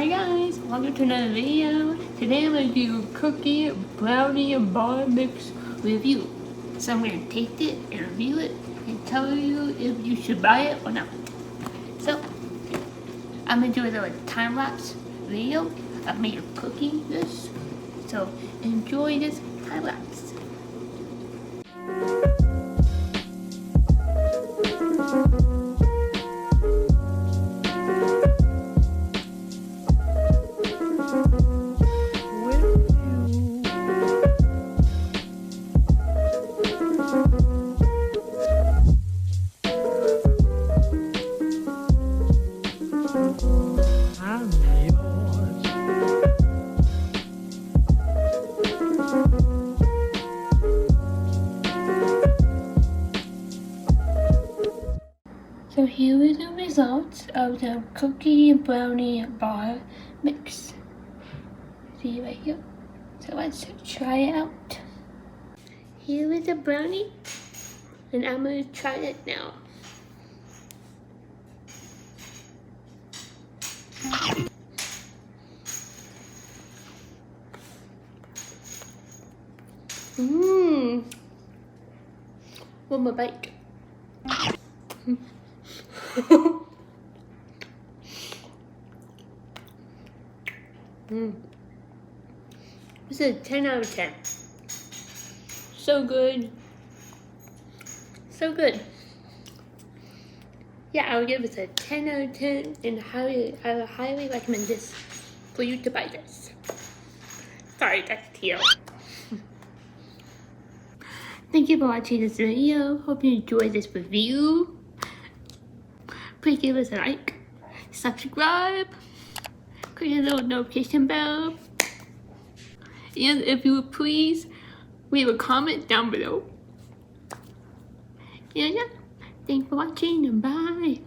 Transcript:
Hi guys, welcome to another video. Today I'm going to do cookie, brownie, and bar mix review. So I'm going to taste it and review it and tell you if you should buy it or not. So I'm going to do a little time-lapse video of me cooking this. So enjoy this time-lapse. So here is the results of the cookie and brownie bar mix. See right here. So let's try it out. Here is the brownie, and I'm gonna try it now. One more bite. This is a 10 out of 10. So good. So good. Yeah, I would give this a 10 out of 10 and I would highly recommend this for you to buy this. Sorry, that's teal. Thank you for watching this video. Hope you enjoyed this review. Please give us a like, subscribe, click the little notification bell, and if you would please leave a comment down below. And yeah, thanks for watching and bye.